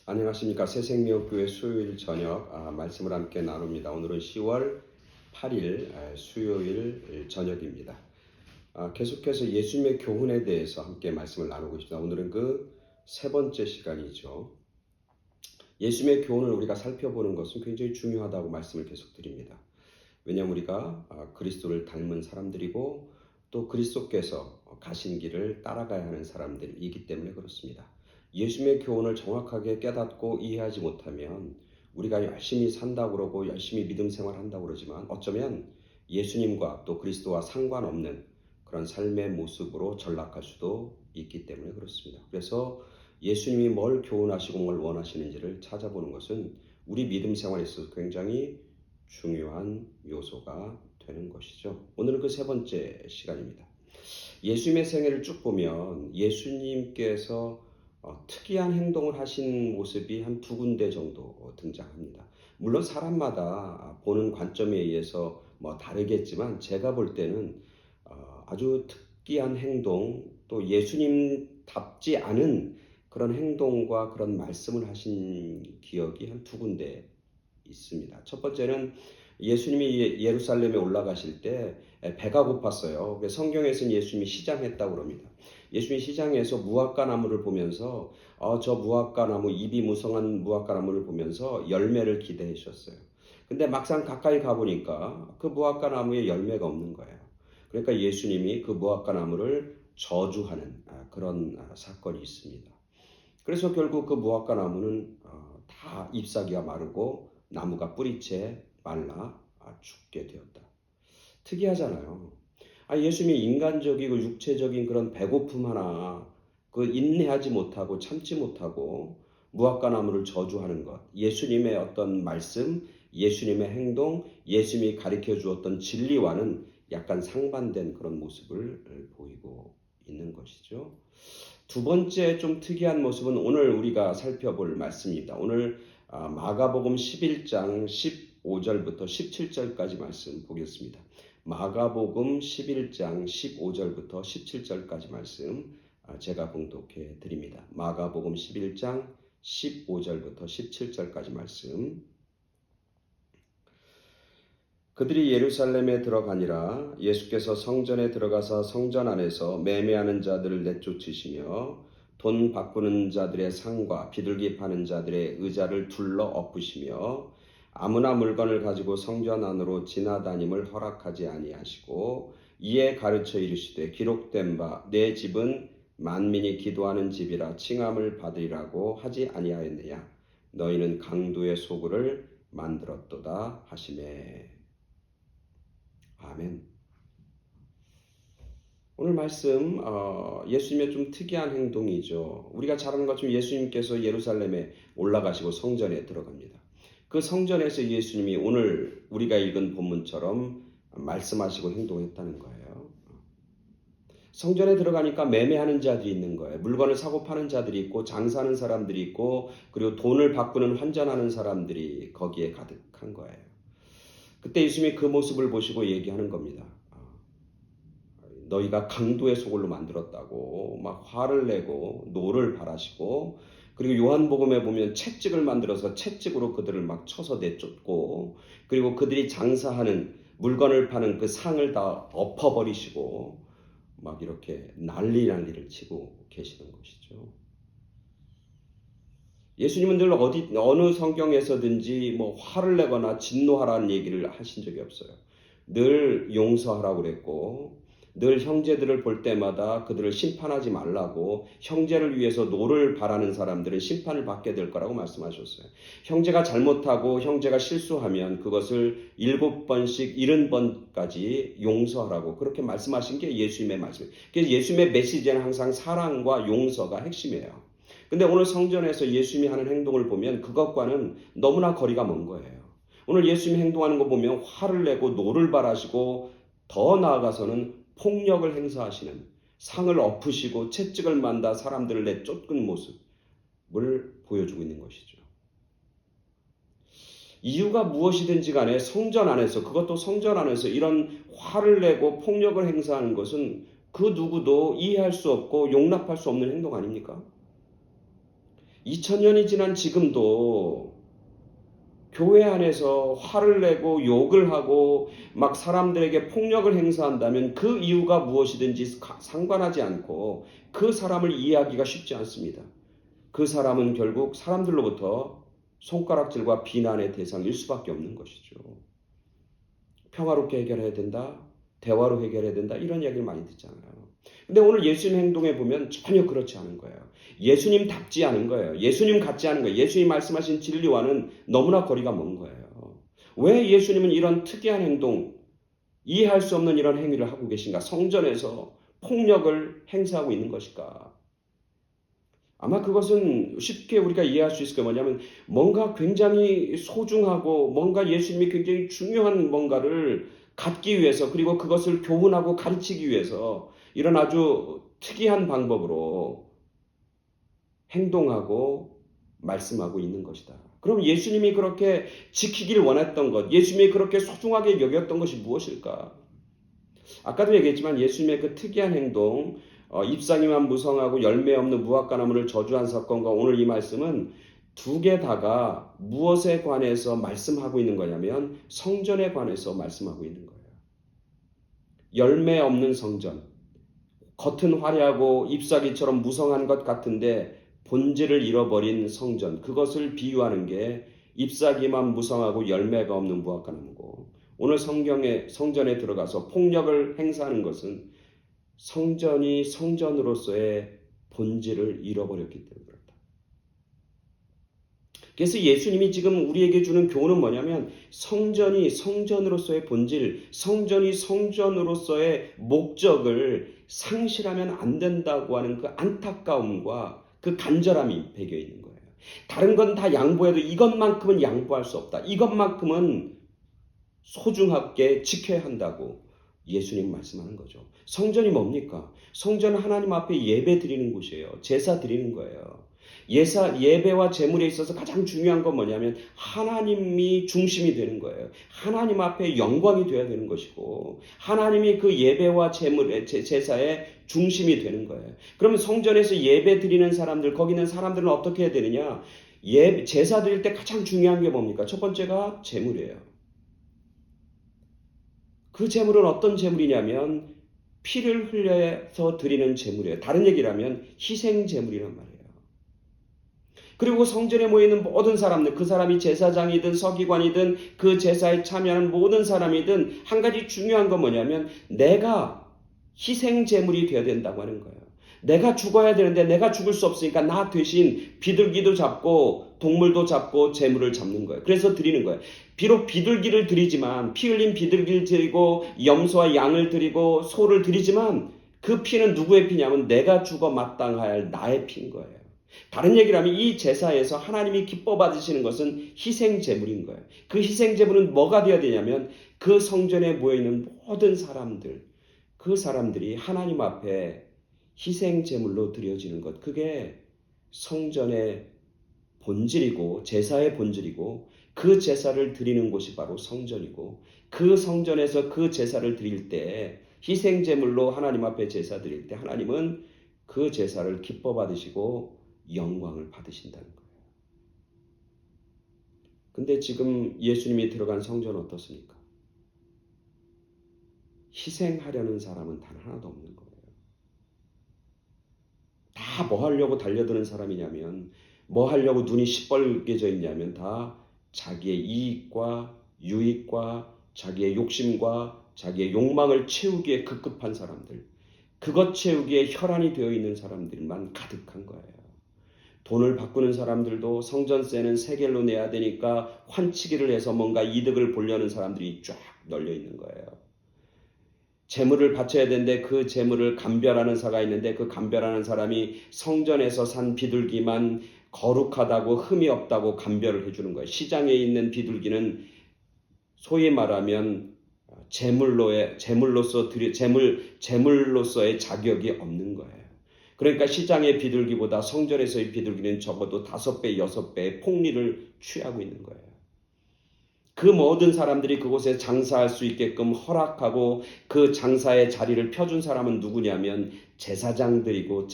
안녕하십니까. 새생명교회 수요일 저녁 말씀을 함께 나눕니다. 오늘은 10월 8일 수요일 저녁입니다. 계속해서 예수님의 교훈에 대해서 함께 말씀을 나누고 있습니다. 오늘은 그 세 번째 시간이죠. 예수님의 교훈을 우리가 살펴보는 것은 굉장히 중요하다고 말씀을 계속 드립니다. 왜냐하면 우리가 그리스도를 닮은 사람들이고 또 그리스도께서 가신 길을 따라가야 하는 사람들이기 때문에 그렇습니다. 예수님의 교훈을 정확하게 깨닫고 이해하지 못하면 우리가 열심히 산다고 그러고 열심히 믿음 생활한다고 그러지만 어쩌면 예수님과 또 그리스도와 상관없는 그런 삶의 모습으로 전락할 수도 있기 때문에 그렇습니다. 그래서 예수님이 뭘 교훈하시고 뭘 원하시는지를 찾아보는 것은 우리 믿음 생활에 있어서 굉장히 중요한 요소가 되는 것이죠. 오늘은 그 세 번째 시간입니다. 예수님의 생애를 쭉 보면 예수님께서 특이한 행동을 하신 모습이 한 두 군데 정도 등장합니다. 물론 사람마다 보는 관점에 의해서 다르겠지만 제가 볼 때는 아주 특이한 행동 또 예수님답지 않은 그런 행동과 그런 말씀을 하신 기억이 한 두 군데 있습니다. 첫 번째는 예수님이 예루살렘에 올라가실 때 배가 고팠어요. 성경에서는 예수님이 시장했다고 그럽니다. 예수님이 시장에서 무화과 나무를 보면서 저 무화과 나무 잎이 무성한 무화과 나무를 보면서 열매를 기대하셨어요. 근데 막상 가까이 가보니까 그 무화과 나무에 열매가 없는 거예요. 그러니까 예수님이 그 무화과 나무를 저주하는 그런 사건이 있습니다. 그래서 결국 그 무화과 나무는 다 잎사귀가 마르고 나무가 뿌리채 말라 죽게 되었다. 특이하잖아요. 예수님이 인간적이고 육체적인 그런 배고픔 하나 그 인내하지 못하고 참지 못하고 무화과 나무를 저주하는 것, 예수님의 어떤 말씀, 예수님의 행동, 예수님이 가르쳐 주었던 진리와는 약간 상반된 그런 모습을 보이고 있는 것이죠. 두 번째 좀 특이한 모습은 오늘 우리가 살펴볼 말씀입니다. 오늘 마가복음 11장 15절부터 17절까지 말씀 보겠습니다. 마가복음 11장 15절부터 17절까지 말씀 제가 봉독해 드립니다. 마가복음 11장 15절부터 17절까지 말씀. 그들이 예루살렘에 들어가니라. 예수께서 성전에 들어가사 성전 안에서 매매하는 자들을 내쫓으시며 돈 바꾸는 자들의 상과 비둘기 파는 자들의 의자를 둘러 엎으시며 아무나 물건을 가지고 성전 안으로 지나다님을 허락하지 아니하시고 이에 가르쳐 이르시되 기록된 바 내 집은 만민이 기도하는 집이라 칭함을 받으리라고 하지 아니하였느냐. 너희는 강도의 소굴을 만들었도다 하시매. 아멘. 오늘 말씀 예수님의 좀 특이한 행동이죠. 우리가 잘 아는 것처럼 예수님께서 예루살렘에 올라가시고 성전에 들어갑니다. 그 성전에서 예수님이 오늘 우리가 읽은 본문처럼 말씀하시고 행동했다는 거예요. 성전에 들어가니까 매매하는 자들이 있는 거예요. 물건을 사고 파는 자들이 있고 장사하는 사람들이 있고 그리고 돈을 바꾸는 환전하는 사람들이 거기에 가득한 거예요. 그때 예수님이 그 모습을 보시고 얘기하는 겁니다. 너희가 강도의 소굴로 만들었다고 막 화를 내고 노를 바라시고 그리고 요한복음에 보면 채찍을 만들어서 채찍으로 그들을 막 쳐서 내쫓고 그리고 그들이 장사하는 물건을 파는 그 상을 다 엎어버리시고 막 이렇게 난리를 치고 계시는 것이죠. 예수님은 늘 어느 성경에서든지 화를 내거나 진노하라는 얘기를 하신 적이 없어요. 늘 용서하라고 그랬고 늘 형제들을 볼 때마다 그들을 심판하지 말라고 형제를 위해서 노를 바라는 사람들은 심판을 받게 될 거라고 말씀하셨어요. 형제가 잘못하고 형제가 실수하면 그것을 7번씩 70번까지 용서하라고 그렇게 말씀하신 게 예수님의 말씀이에요. 그래서 예수님의 메시지는 항상 사랑과 용서가 핵심이에요. 근데 오늘 성전에서 예수님이 하는 행동을 보면 그것과는 너무나 거리가 먼 거예요. 오늘 예수님이 행동하는 거 보면 화를 내고 노를 바라시고 더 나아가서는 폭력을 행사하시는 상을 엎으시고 채찍을 만다 사람들을 내쫓는 모습을 보여주고 있는 것이죠. 이유가 무엇이든지 간에 성전 안에서 그것도 성전 안에서 이런 화를 내고 폭력을 행사하는 것은 그 누구도 이해할 수 없고 용납할 수 없는 행동 아닙니까? 2000년이 지난 지금도 교회 안에서 화를 내고 욕을 하고 막 사람들에게 폭력을 행사한다면 그 이유가 무엇이든지 상관하지 않고 그 사람을 이해하기가 쉽지 않습니다. 그 사람은 결국 사람들로부터 손가락질과 비난의 대상일 수밖에 없는 것이죠. 평화롭게 해결해야 된다, 대화로 해결해야 된다, 이런 이야기를 많이 듣잖아요. 근데 오늘 예수님 행동에 보면 전혀 그렇지 않은 거예요. 예수님답지 않은 거예요. 예수님 같지 않은 거예요. 예수님 말씀하신 진리와는 너무나 거리가 먼 거예요. 왜 예수님은 이런 특이한 행동, 이해할 수 없는 이런 행위를 하고 계신가? 성전에서 폭력을 행사하고 있는 것일까? 아마 그것은 쉽게 우리가 이해할 수 있을 게 뭐냐면 뭔가 굉장히 소중하고 뭔가 예수님이 굉장히 중요한 뭔가를 갖기 위해서, 그리고 그것을 교훈하고 가르치기 위해서 이런 아주 특이한 방법으로 행동하고 말씀하고 있는 것이다. 그럼 예수님이 그렇게 지키길 원했던 것, 예수님이 그렇게 소중하게 여겼던 것이 무엇일까? 아까도 얘기했지만 예수님의 그 특이한 행동, 잎사귀만 무성하고 열매 없는 무화과나무를 저주한 사건과 오늘 이 말씀은 두 개 다가 무엇에 관해서 말씀하고 있는 거냐면 성전에 관해서 말씀하고 있는 거예요. 열매 없는 성전, 겉은 화려하고 잎사귀처럼 무성한 것 같은데 본질을 잃어버린 성전, 그것을 비유하는 게 잎사귀만 무성하고 열매가 없는 무화과나무고, 오늘 성전에 들어가서 폭력을 행사하는 것은 성전이 성전으로서의 본질을 잃어버렸기 때문에 그렇다. 그래서 예수님이 지금 우리에게 주는 교훈은 뭐냐면 성전이 성전으로서의 본질, 성전이 성전으로서의 목적을 상실하면 안 된다고 하는 그 안타까움과 그 간절함이 배겨 있는 거예요. 다른 건 다 양보해도 이것만큼은 양보할 수 없다. 이것만큼은 소중하게 지켜야 한다고 예수님 말씀하는 거죠. 성전이 뭡니까? 성전은 하나님 앞에 예배 드리는 곳이에요. 제사 드리는 거예요. 예배와 제물에 있어서 가장 중요한 건 뭐냐면 하나님이 중심이 되는 거예요. 하나님 앞에 영광이 되어야 되는 것이고 하나님이 그 예배와 제사의 중심이 되는 거예요. 그러면 성전에서 예배 드리는 사람들, 거기 있는 사람들은 어떻게 해야 되느냐? 제사 드릴 때 가장 중요한 게 뭡니까? 첫 번째가 제물이에요. 그 제물은 어떤 제물이냐면 피를 흘려서 드리는 제물이에요. 다른 얘기를 하면 희생 제물이란 말이에요. 그리고 성전에 모이는 모든 사람들, 그 사람이 제사장이든 서기관이든 그 제사에 참여하는 모든 사람이든 한 가지 중요한 건 뭐냐면 내가 희생 제물이 되어야 된다고 하는 거예요. 내가 죽어야 되는데 내가 죽을 수 없으니까 나 대신 비둘기도 잡고 동물도 잡고 제물을 잡는 거예요. 그래서 드리는 거예요. 비록 비둘기를 드리지만, 피 흘린 비둘기를 드리고 염소와 양을 드리고 소를 드리지만 그 피는 누구의 피냐면 내가 죽어 마땅할 나의 피인 거예요. 다른 얘기를 하면 이 제사에서 하나님이 기뻐 받으시는 것은 희생 제물인 거예요. 그 희생 제물은 뭐가 되어야 되냐면 그 성전에 모여있는 모든 사람들, 그 사람들이 하나님 앞에 희생 제물로 드려지는 것, 그게 성전의 본질이고 제사의 본질이고 그 제사를 드리는 곳이 바로 성전이고, 그 성전에서 그 제사를 드릴 때 희생 제물로 하나님 앞에 제사 드릴 때 하나님은 그 제사를 기뻐 받으시고 영광을 받으신다는 거예요. 근데 지금 예수님이 들어간 성전은 어떻습니까? 희생하려는 사람은 단 하나도 없는 거예요. 다 뭐 하려고 달려드는 사람이냐면, 뭐 하려고 눈이 시뻘개져 있냐면 다 자기의 이익과 유익과 자기의 욕심과 자기의 욕망을 채우기에 급급한 사람들, 그것 채우기에 혈안이 되어 있는 사람들만 가득한 거예요. 돈을 바꾸는 사람들도 성전세는 세겔로 내야 되니까 환치기를 해서 뭔가 이득을 보려는 사람들이 쫙 널려 있는 거예요. 재물을 바쳐야 되는데 그 재물을 감별하는 사가 있는데 그 감별하는 사람이 성전에서 산 비둘기만 거룩하다고 흠이 없다고 감별을 해주는 거예요. 시장에 있는 비둘기는 소위 말하면 제물로서의 자격이 없는 거예요. 그러니까 시장의 비둘기보다 성전에서의 비둘기는 적어도 5배, 6배의 폭리를 취하고 있는 거예요. 그 모든 사람들이 그곳에 장사할 수 있게끔 허락하고 그 장사의 자리를 펴준 사람은 누구냐면 제사장들이고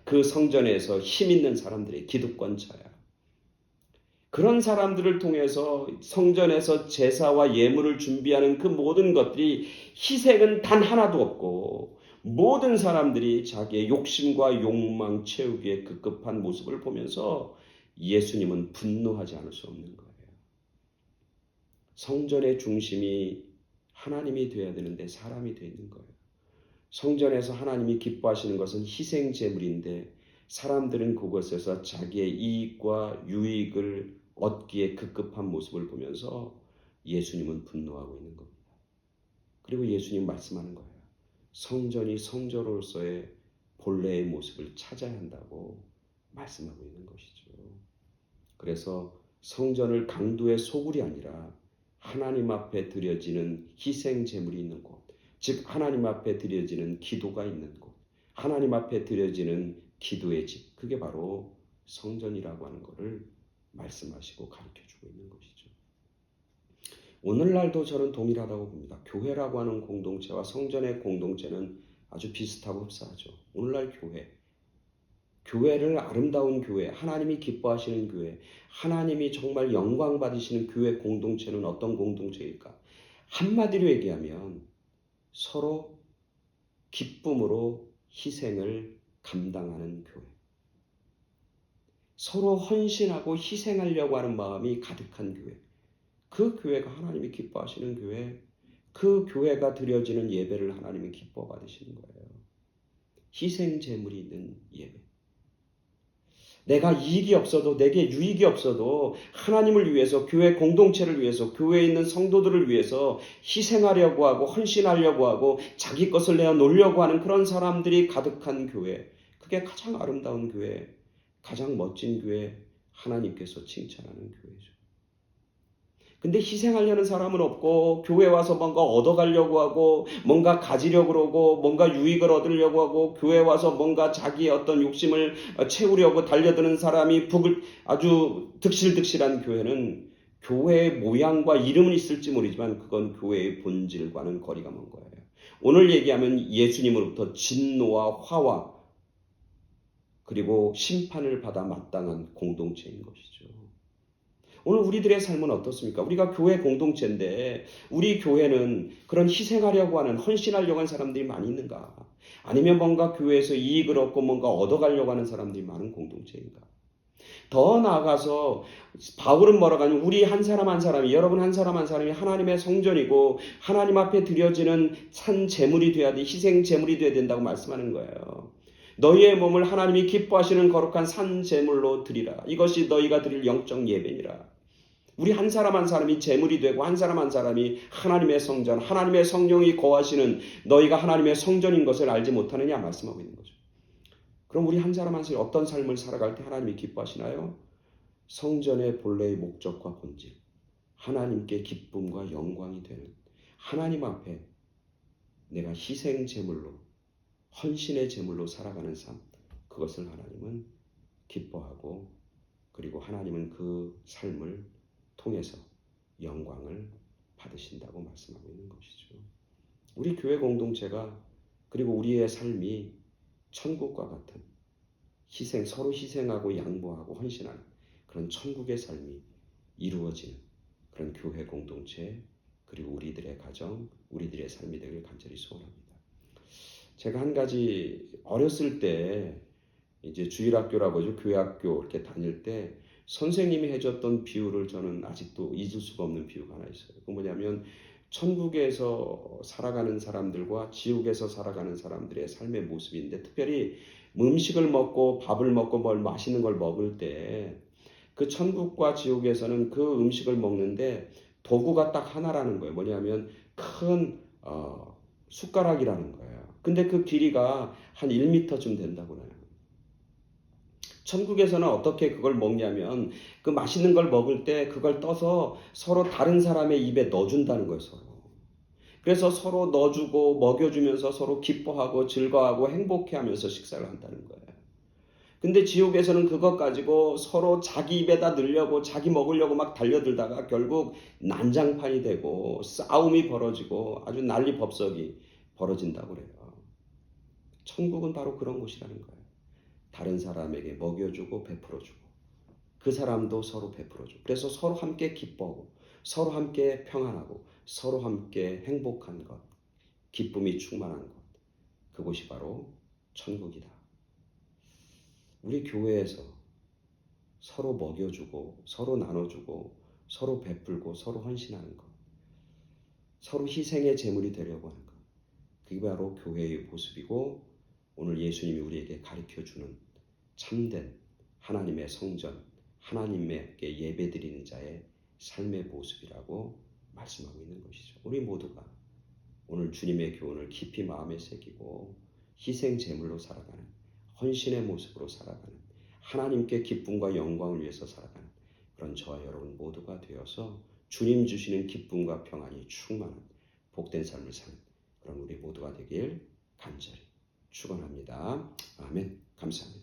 그 성전에서 힘 있는 사람들이 기득권자야. 그런 사람들을 통해서 성전에서 제사와 예물을 준비하는 그 모든 것들이 희생은 단 하나도 없고 모든 사람들이 자기의 욕심과 욕망 채우기에 급급한 모습을 보면서 예수님은 분노하지 않을 수 없는 거예요. 성전의 중심이 하나님이 되어야 되는데 사람이 되어 있는 거예요. 성전에서 하나님이 기뻐하시는 것은 희생 제물인데 사람들은 그곳에서 자기의 이익과 유익을 얻기에 급급한 모습을 보면서 예수님은 분노하고 있는 겁니다. 그리고 예수님 말씀하는 거예요. 성전이 성전으로서의 본래의 모습을 찾아야 한다고 말씀하고 있는 것이죠. 그래서 성전을 강도의 소굴이 아니라 하나님 앞에 드려지는 희생 제물이 있는 곳, 즉 하나님 앞에 드려지는 기도가 있는 곳, 하나님 앞에 드려지는 기도의 집, 그게 바로 성전이라고 하는 것을 말씀하시고 가르쳐주고 있는 것이죠. 오늘날도 저는 동일하다고 봅니다. 교회라고 하는 공동체와 성전의 공동체는 아주 비슷하고 흡사하죠. 오늘날 교회를 아름다운 교회, 하나님이 기뻐하시는 교회, 하나님이 정말 영광 받으시는 교회 공동체는 어떤 공동체일까? 한마디로 얘기하면 서로 기쁨으로 희생을 감당하는 교회. 서로 헌신하고 희생하려고 하는 마음이 가득한 교회. 그 교회가 하나님이 기뻐하시는 교회, 그 교회가 드려지는 예배를 하나님이 기뻐 받으시는 거예요. 희생 제물이 있는 예배. 내가 이익이 없어도, 내게 유익이 없어도 하나님을 위해서, 교회 공동체를 위해서, 교회에 있는 성도들을 위해서 희생하려고 하고 헌신하려고 하고 자기 것을 내어놓으려고 하는 그런 사람들이 가득한 교회. 그게 가장 아름다운 교회, 가장 멋진 교회, 하나님께서 칭찬하는 교회죠. 근데 희생하려는 사람은 없고 교회 와서 뭔가 얻어가려고 하고 뭔가 가지려고 그러고 뭔가 유익을 얻으려고 하고 교회 와서 뭔가 자기의 어떤 욕심을 채우려고 달려드는 사람이 아주 득실득실한 교회는 교회의 모양과 이름은 있을지 모르지만 그건 교회의 본질과는 거리가 먼 거예요. 오늘 얘기하면 예수님으로부터 진노와 화와 그리고 심판을 받아 마땅한 공동체인 것이죠. 오늘 우리들의 삶은 어떻습니까? 우리가 교회 공동체인데 우리 교회는 그런 희생하려고 하는, 헌신하려고 하는 사람들이 많이 있는가? 아니면 뭔가 교회에서 이익을 얻고 뭔가 얻어가려고 하는 사람들이 많은 공동체인가? 더 나아가서 바울은 뭐라고 하냐면 우리 한 사람 한 사람이, 여러분 한 사람 한 사람이 하나님의 성전이고 하나님 앞에 드려지는 산 제물이 돼야 돼, 희생 제물이 돼야 된다고 말씀하는 거예요. 너희의 몸을 하나님이 기뻐하시는 거룩한 산 제물로 드리라. 이것이 너희가 드릴 영적 예배니라. 우리 한 사람 한 사람이 제물이 되고 한 사람 한 사람이 하나님의 성전, 하나님의 성령이 거하시는 너희가 하나님의 성전인 것을 알지 못하느냐 말씀하고 있는 거죠. 그럼 우리 한 사람 한 사람이 어떤 삶을 살아갈 때 하나님이 기뻐하시나요? 성전의 본래의 목적과 본질, 하나님께 기쁨과 영광이 되는 하나님 앞에 내가 희생 제물로, 헌신의 제물로 살아가는 삶, 그것을 하나님은 기뻐하고 그리고 하나님은 그 삶을 통해서 영광을 받으신다고 말씀하고 있는 것이죠. 우리 교회 공동체가 그리고 우리의 삶이 천국과 같은 희생, 서로 희생하고 양보하고 헌신하는 그런 천국의 삶이 이루어지는 그런 교회 공동체 그리고 우리들의 가정, 우리들의 삶이 되길 간절히 소원합니다. 제가 한 가지 어렸을 때 이제 주일학교라고 하죠. 교회학교 이렇게 다닐 때 선생님이 해줬던 비유를 저는 아직도 잊을 수가 없는 비유가 하나 있어요. 그 뭐냐면 천국에서 살아가는 사람들과 지옥에서 살아가는 사람들의 삶의 모습인데 특별히 음식을 먹고 밥을 먹고 뭘 맛있는 걸 먹을 때 그 천국과 지옥에서는 그 음식을 먹는데 도구가 딱 하나라는 거예요. 뭐냐면 큰 숟가락이라는 거예요. 근데 그 길이가 한 1m쯤 된다고 해요. 천국에서는 어떻게 그걸 먹냐면 그 맛있는 걸 먹을 때 그걸 떠서 서로 다른 사람의 입에 넣어준다는 거예요. 서로. 그래서 서로 넣어주고 먹여주면서 서로 기뻐하고 즐거워하고 행복해하면서 식사를 한다는 거예요. 근데 지옥에서는 그것 가지고 서로 자기 입에다 넣으려고 자기 먹으려고 막 달려들다가 결국 난장판이 되고 싸움이 벌어지고 아주 난리법석이 벌어진다고 그래요. 천국은 바로 그런 곳이라는 거예요. 다른 사람에게 먹여주고 베풀어주고 그 사람도 서로 베풀어주고 그래서 서로 함께 기뻐하고 서로 함께 평안하고 서로 함께 행복한 것, 기쁨이 충만한 것, 그곳이 바로 천국이다. 우리 교회에서 서로 먹여주고 서로 나눠주고 서로 베풀고 서로 헌신하는 것, 서로 희생의 제물이 되려고 하는 것, 그게 바로 교회의 모습이고 오늘 예수님이 우리에게 가르쳐주는 참된 하나님의 성전, 하나님께 예배드리는 자의 삶의 모습이라고 말씀하고 있는 것이죠. 우리 모두가 오늘 주님의 교훈을 깊이 마음에 새기고 희생 제물로 살아가는, 헌신의 모습으로 살아가는, 하나님께 기쁨과 영광을 위해서 살아가는 그런 저와 여러분 모두가 되어서 주님 주시는 기쁨과 평안이 충만한 복된 삶을 사는 그런 우리 모두가 되길 간절히 축원합니다. 아멘. 감사합니다.